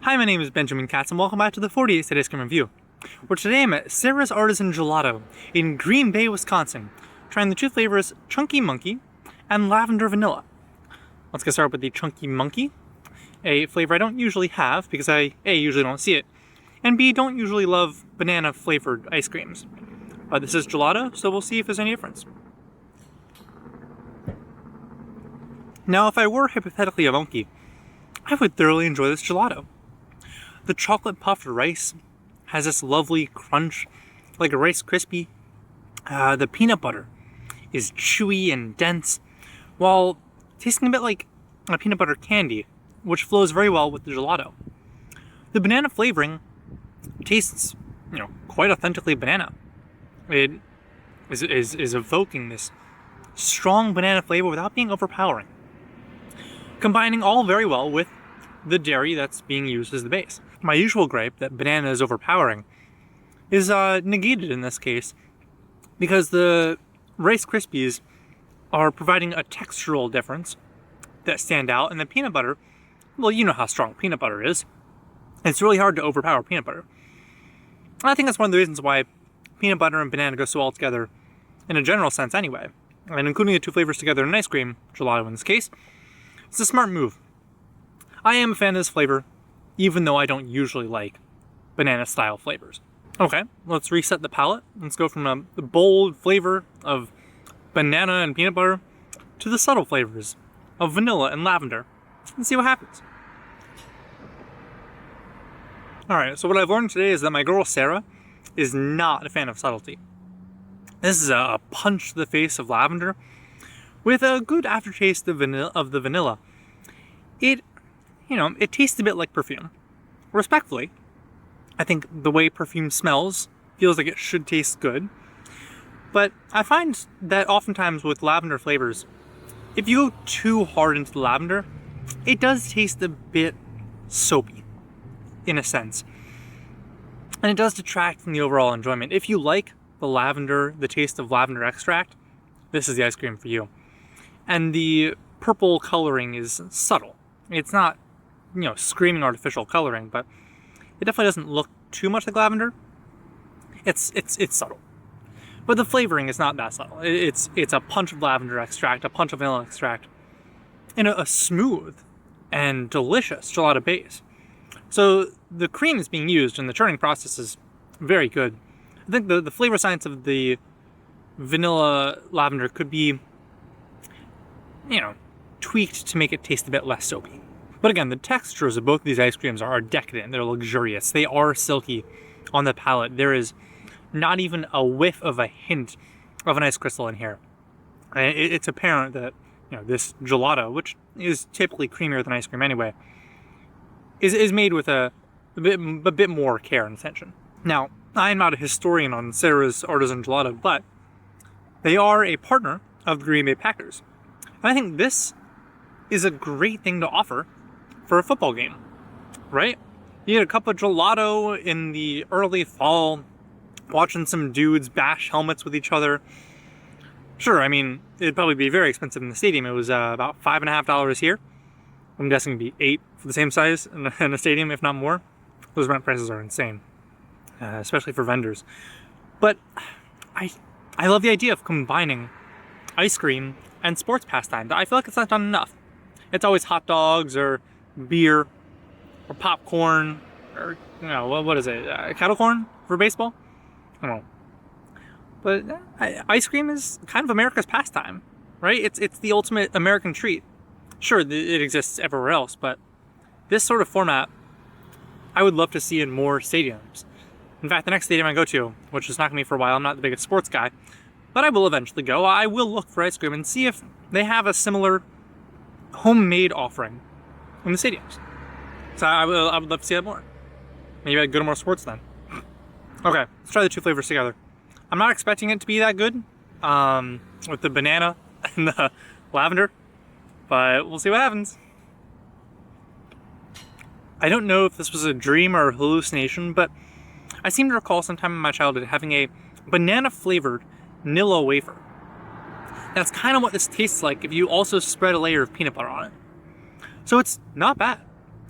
Hi, my name is Benjamin Katz, and welcome back to the 48th State Ice Cream Review, where today I'm at Sara's Artisan Gelato in Green Bay, Wisconsin, trying the two flavors Chunky Monkey and Lavender Vanilla. Let's get started with the Chunky Monkey, a flavor I don't usually have because I A, usually don't see it, and B, don't usually love banana-flavored ice creams. But this is gelato, so we'll see if there's any difference. Now, if I were hypothetically a monkey, I would thoroughly enjoy this gelato. The chocolate puffed rice has this lovely crunch, like a Rice Krispie. The peanut butter is chewy and dense, while tasting a bit like a peanut butter candy, which flows very well with the gelato. The banana flavoring tastes, quite authentically banana. It is evoking this strong banana flavor without being overpowering, combining all very well with the dairy that's being used as the base. My usual gripe that banana is overpowering is negated in this case because the Rice Krispies are providing a textural difference that stand out, and the peanut butter, well, you know how strong peanut butter is. It's really hard to overpower peanut butter. And I think that's one of the reasons why peanut butter and banana go so well together in a general sense anyway. And including the two flavors together in ice cream, gelato in this case, it's a smart move. I am a fan of this flavor, even though I don't usually like banana-style flavors. Okay, let's reset the palate. Let's go from the bold flavor of banana and peanut butter to the subtle flavors of vanilla and lavender, and see what happens. Alright, so what I've learned today is that my girl Sara is not a fan of subtlety. This is a punch to the face of lavender with a good aftertaste of the vanilla. It tastes a bit like perfume. Respectfully, I think the way perfume smells feels like it should taste good. But I find that oftentimes with lavender flavors, if you go too hard into the lavender, it does taste a bit soapy, in a sense. And it does detract from the overall enjoyment. If you like the taste of lavender extract, this is the ice cream for you. And the purple coloring is subtle. It's not, screaming artificial coloring, but it definitely doesn't look too much like lavender. It's subtle. But the flavoring is not that subtle. It's a punch of lavender extract, a punch of vanilla extract, and a smooth and delicious gelato base. So the cream is being used and the churning process is very good. I think the flavor science of the vanilla lavender could be, tweaked to make it taste a bit less soapy. But again, the textures of both of these ice creams are decadent. They're luxurious. They are silky on the palate. There is not even a whiff of a hint of an ice crystal in here. And it's apparent that this gelato, which is typically creamier than ice cream anyway, is made with a bit more care and attention. Now, I am not a historian on Sara's Artisan Gelato, but they are a partner of the Green Bay Packers. And I think this is a great thing to offer for a football game, right? You get a cup of gelato in the early fall, watching some dudes bash helmets with each other. Sure, I mean, it'd probably be very expensive in the stadium. It was about $5.50 here. I'm guessing it'd be $8 for the same size in a stadium, if not more. Those rent prices are insane, especially for vendors. But I love the idea of combining ice cream and sports pastime. I feel like it's not done enough. It's always hot dogs or beer or popcorn or, what is it? Kettle corn for baseball? I don't know. But ice cream is kind of America's pastime, right? It's the ultimate American treat. Sure, it exists everywhere else, but this sort of format, I would love to see in more stadiums. In fact, the next stadium I go to, which is not going to be for a while, I'm not the biggest sports guy, but I will eventually go. I will look for ice cream and see if they have a similar homemade offering in the stadiums. So I would love to see that more. Maybe I'd go to more sports then. Okay, let's try the two flavors together. I'm not expecting it to be that good with the banana and the lavender, but we'll see what happens. I don't know if this was a dream or a hallucination, but I seem to recall sometime in my childhood having a banana-flavored Nilla wafer. That's kind of what this tastes like if you also spread a layer of peanut butter on it. So it's not bad.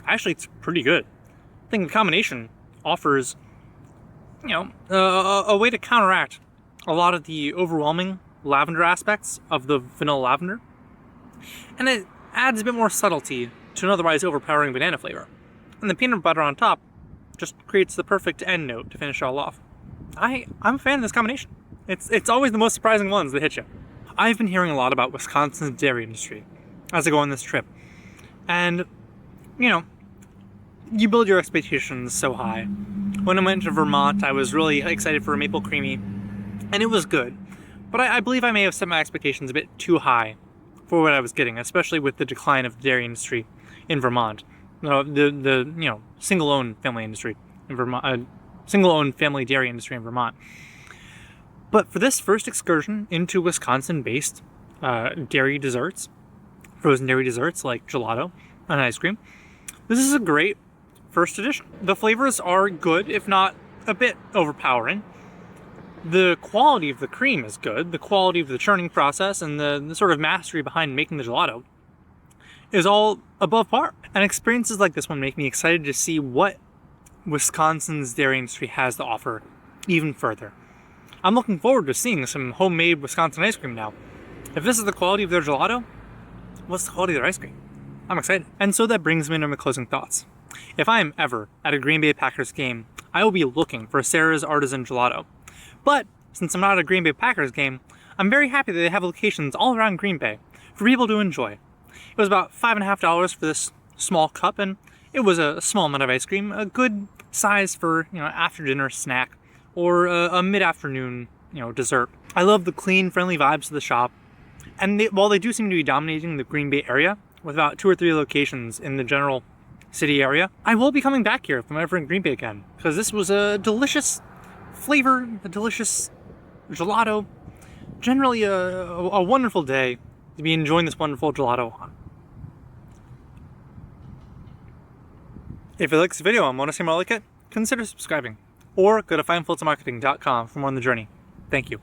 Actually, it's pretty good. I think the combination offers, a way to counteract a lot of the overwhelming lavender aspects of the vanilla lavender. And it adds a bit more subtlety to an otherwise overpowering banana flavor. And the peanut butter on top just creates the perfect end note to finish it all off. I'm a fan of this combination. It's always the most surprising ones that hit you. I've been hearing a lot about Wisconsin's dairy industry as I go on this trip. And, you build your expectations so high. When I went to Vermont, I was really excited for a maple creamy, and it was good. But I believe I may have set my expectations a bit too high for what I was getting, especially with the decline of the dairy industry in Vermont. The single-owned family industry in Vermont, single-owned family dairy industry in Vermont. But for this first excursion into Wisconsin-based dairy desserts, frozen dairy desserts like gelato and ice cream, this is a great first edition. The flavors are good, if not a bit overpowering. The quality of the cream is good. The quality of the churning process and the sort of mastery behind making the gelato is all above par. And experiences like this one make me excited to see what Wisconsin's dairy industry has to offer even further. I'm looking forward to seeing some homemade Wisconsin ice cream now. If this is the quality of their gelato, what's the quality of their ice cream? I'm excited. And so that brings me to my closing thoughts. If I am ever at a Green Bay Packers game, I will be looking for Sara's Artisan Gelato. But since I'm not at a Green Bay Packers game, I'm very happy that they have locations all around Green Bay for people to enjoy. It was about $5.50 for this small cup, and it was a small amount of ice cream, a good size for after dinner snack or a mid-afternoon dessert. I love the clean, friendly vibes of the shop, and while they do seem to be dominating the Green Bay area with about 2 or 3 locations in the general city area, I will be coming back here if I'm ever in Green Bay again, because this was a delicious flavor, a delicious gelato, generally a wonderful day to be enjoying this wonderful gelato on. If you like this video and want to see more like it, consider subscribing, or go to findfiltermarketing.com for more on the journey. Thank you.